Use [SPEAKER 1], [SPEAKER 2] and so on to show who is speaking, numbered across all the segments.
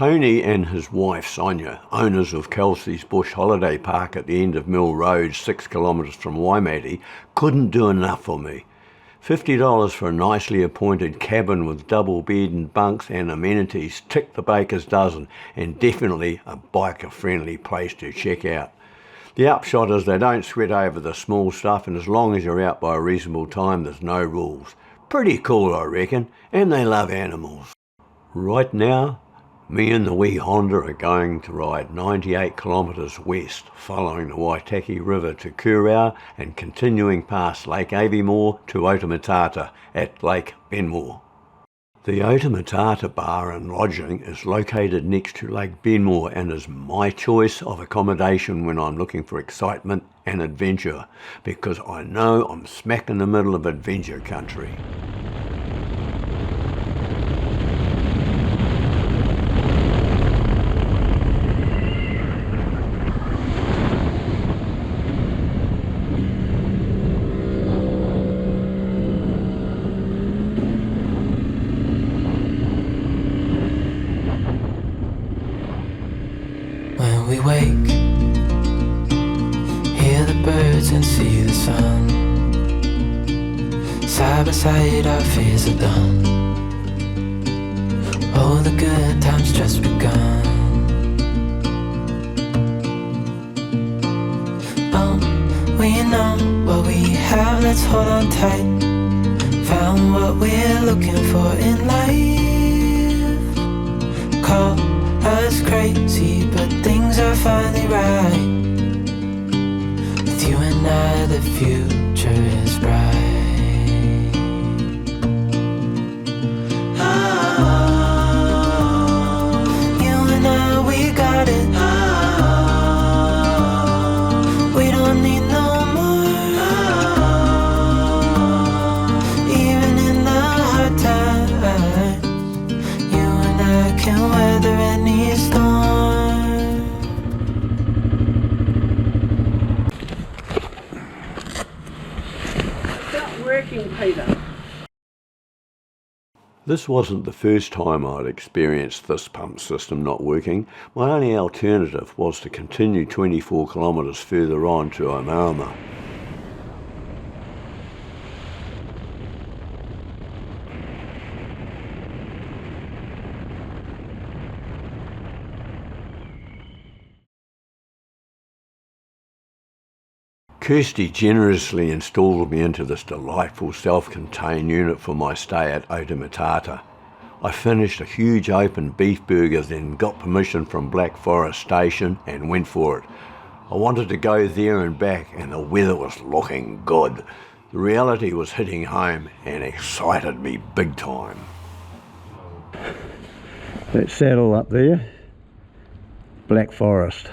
[SPEAKER 1] Tony and his wife Sonia, owners of Kelseys Bush Holiday Park at the end of Mill Road, 6 kilometres from Waimate, couldn't do enough for me. $50 for a nicely appointed cabin with double bed and bunks and amenities ticked the baker's dozen, and definitely a biker-friendly place to check out. The upshot is they don't sweat over the small stuff, and as long as you're out by a reasonable time, there's no rules. Pretty cool, I reckon, and they love animals. Right now, me and the wee Honda are going to ride 98 kilometres west, following the Waitaki River to Kurau and continuing past Lake Benmore to Otematata at Lake Benmore. The Otematata bar and lodging is located next to Lake Benmore and is my choice of accommodation when I'm looking for excitement and adventure, because I know I'm smack in the middle of adventure country.
[SPEAKER 2] When we wake, hear the birds and see the sun. Side by side our fears are done. Oh, the good times just begun. We know what we have, let's hold on tight. Found what we're looking for in life. Call us crazy, but things are finally right. With you and I, the future is bright. You and I, we got it. We don't need no more. Even in the hard times, you and I can weather any storm.
[SPEAKER 3] Stop working, Peter.
[SPEAKER 1] This wasn't the first time I'd experienced this pump system not working. My only alternative was to continue 24 kilometres further on to Otemata. Kirsty generously installed me into this delightful self-contained unit for my stay at Otematata. I finished a huge open beef burger, then got permission from Black Forest Station and went for it. I wanted to go there and back, and the weather was looking good. The reality was hitting home and excited me big time. That saddle up there, Black Forest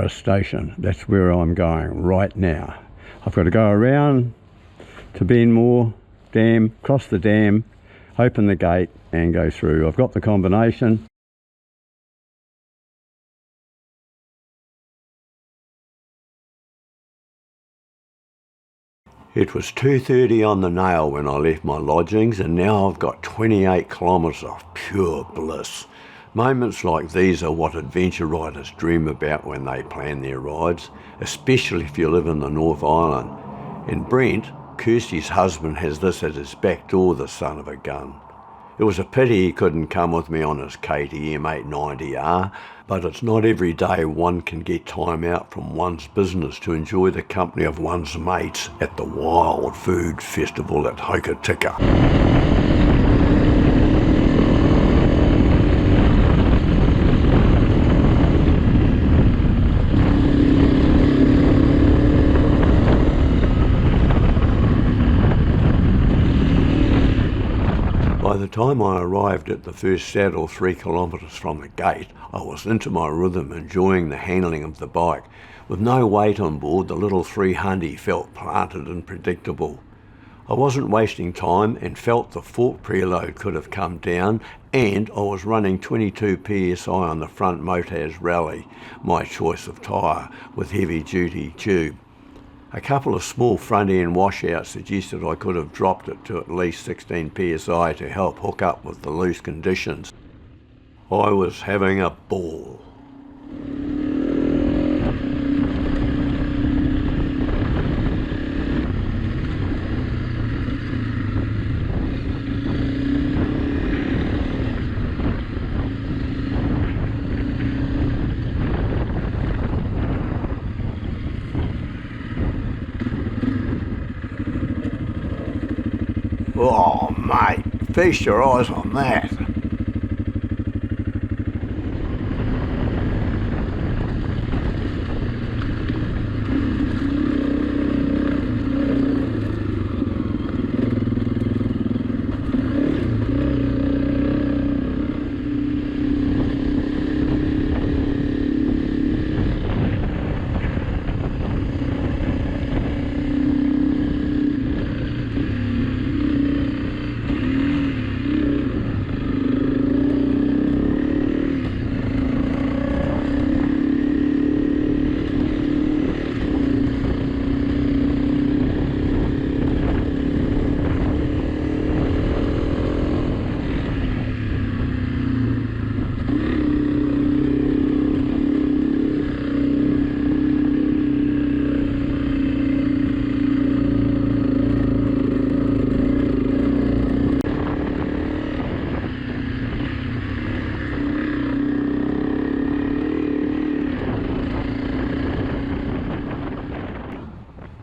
[SPEAKER 1] Station, that's where I'm going right now. I've got to go around to Benmore Dam, cross the dam, open the gate and go through. I've got the combination. It was 2:30 on the nail when I left my lodgings, and now I've got 28 kilometres of pure bliss. Moments like these are what adventure riders dream about when they plan their rides, especially if you live in the North Island. And Brent, Kirsty's husband, has this at his back door, the son of a gun. It was a pity he couldn't come with me on his KTM 890R, but it's not every day one can get time out from one's business to enjoy the company of one's mates at the Wild Food Festival at Hokitika. By the time I arrived at the first saddle 3 kilometres from the gate, I was into my rhythm, enjoying the handling of the bike. With no weight on board, the little 300 felt planted and predictable. I wasn't wasting time and felt the fork preload could have come down, and I was running 22 psi on the front Motaz Rally, my choice of tyre, with heavy duty tube. A couple of small front end washouts suggested I could have dropped it to at least 16 psi to help hook up with the loose conditions. I was having a ball. Oh mate, feast your eyes on that.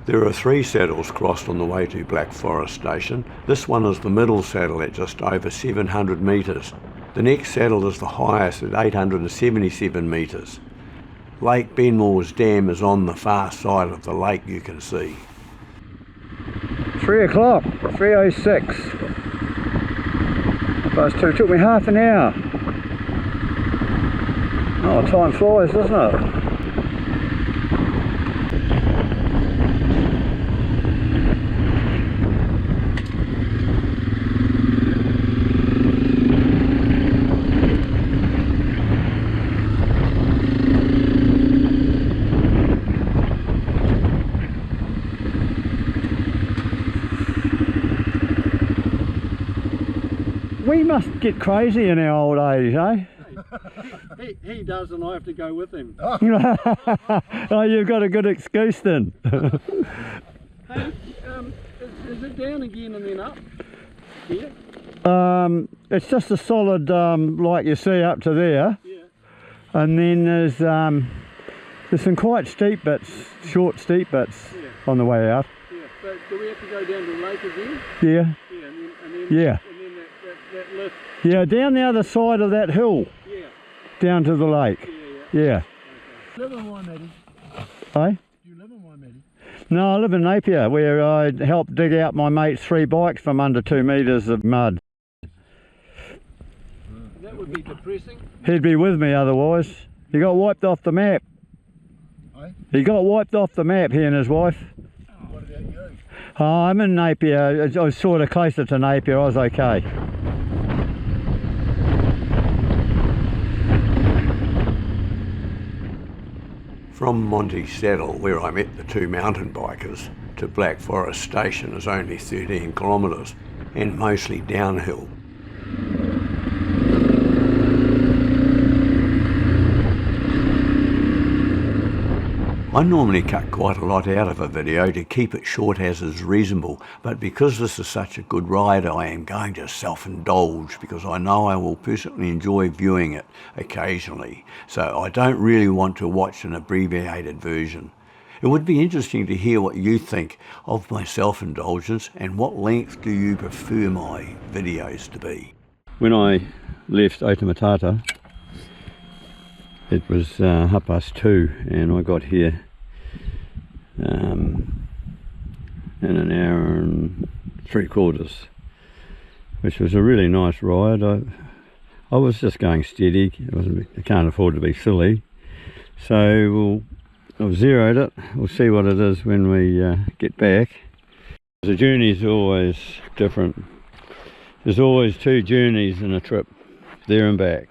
[SPEAKER 1] There are 3 saddles crossed on the way to Black Forest Station. This one is the middle saddle at just over 700 metres. The next saddle is the highest at 877 metres. Lake Benmore's dam is on the far side of the lake, you can see.
[SPEAKER 4] 3 o'clock, 3:06. +2, took me half an hour. Oh, time flies, doesn't it? We must get crazy in our old age, eh?
[SPEAKER 5] He does, and I have to go with him.
[SPEAKER 4] Oh, you've got a good excuse then.
[SPEAKER 5] Hey, is it down again and then up here?
[SPEAKER 4] It's just a solid, like you see up to there.
[SPEAKER 5] Yeah.
[SPEAKER 4] And then there's some quite steep bits, short steep bits on the way out.
[SPEAKER 5] Yeah, but do we have to go down to the lake again?
[SPEAKER 4] Yeah.
[SPEAKER 5] Yeah, and then
[SPEAKER 4] Yeah.
[SPEAKER 5] that lift.
[SPEAKER 4] Yeah, down the other side of that hill,
[SPEAKER 5] Yeah.
[SPEAKER 4] down to the lake. Yeah.
[SPEAKER 5] You live in Otemata?
[SPEAKER 4] Eh?
[SPEAKER 5] You live in Otemata?
[SPEAKER 4] No, I live in Napier, where I helped dig out my mate's 3 bikes from under 2 metres of mud.
[SPEAKER 5] That would be depressing.
[SPEAKER 4] He'd be with me otherwise. He got wiped off the map.
[SPEAKER 5] Eh?
[SPEAKER 4] He got wiped off the map, he and his wife.
[SPEAKER 5] What about you?
[SPEAKER 4] Oh, I'm in Napier. I was sort of closer to Napier. I was okay.
[SPEAKER 1] From Monty Saddle, where I met the 2 mountain bikers, to Black Forest Station is only 13 kilometres and mostly downhill. I normally cut quite a lot out of a video to keep it short as is reasonable, but because this is such a good ride, I am going to self-indulge because I know I will personally enjoy viewing it occasionally, so I don't really want to watch an abbreviated version. It would be interesting to hear what you think of my self-indulgence and what length do you prefer my videos to be.
[SPEAKER 4] When I left Otematata, it was 2:30 and I got here in an hour and 3/4, which was a really nice ride. I was just going steady. I can't afford to be silly, so I've zeroed it. We'll see what it is when we get back. The journey's always different. There's always 2 journeys in a trip, there and back.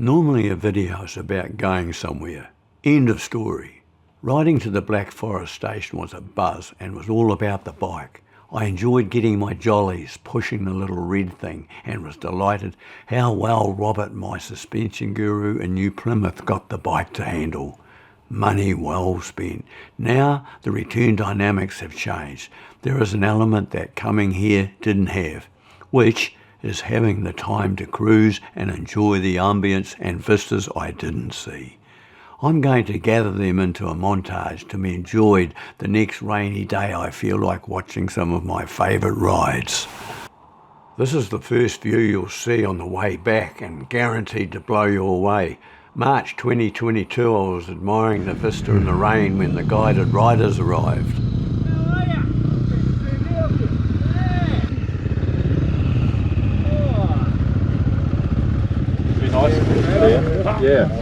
[SPEAKER 1] Normally a video is about going somewhere, end of story. Riding to the Black Forest station was a buzz and was all about the bike. I enjoyed getting my jollies, pushing the little red thing, and was delighted how well Robert, my suspension guru in New Plymouth, got the bike to handle. Money well spent. Now the return dynamics have changed. There is an element that coming here didn't have, which is having the time to cruise and enjoy the ambience and vistas I didn't see. I'm going to gather them into a montage to be enjoyed the next rainy day I feel like watching some of my favourite rides. This is the first view you'll see on the way back and guaranteed to blow you away. March 2022, I was admiring the vista in the rain when the guided riders arrived.
[SPEAKER 4] Yeah.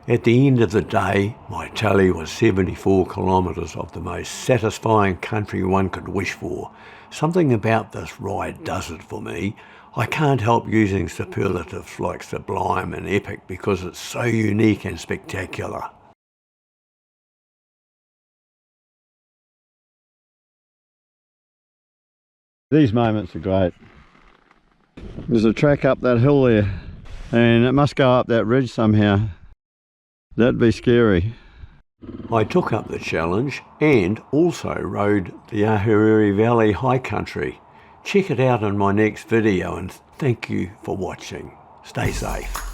[SPEAKER 1] At the end of the day, my tally was 74 kilometres of the most satisfying country one could wish for. Something about this ride does it for me. I can't help using superlatives like sublime and epic because it's so unique and spectacular.
[SPEAKER 4] These moments are great. There's a track up that hill there, and it must go up that ridge somehow. That'd be scary.
[SPEAKER 1] I took up the challenge and also rode the Ahuriri Valley High Country. Check it out in my next video and thank you for watching. Stay safe.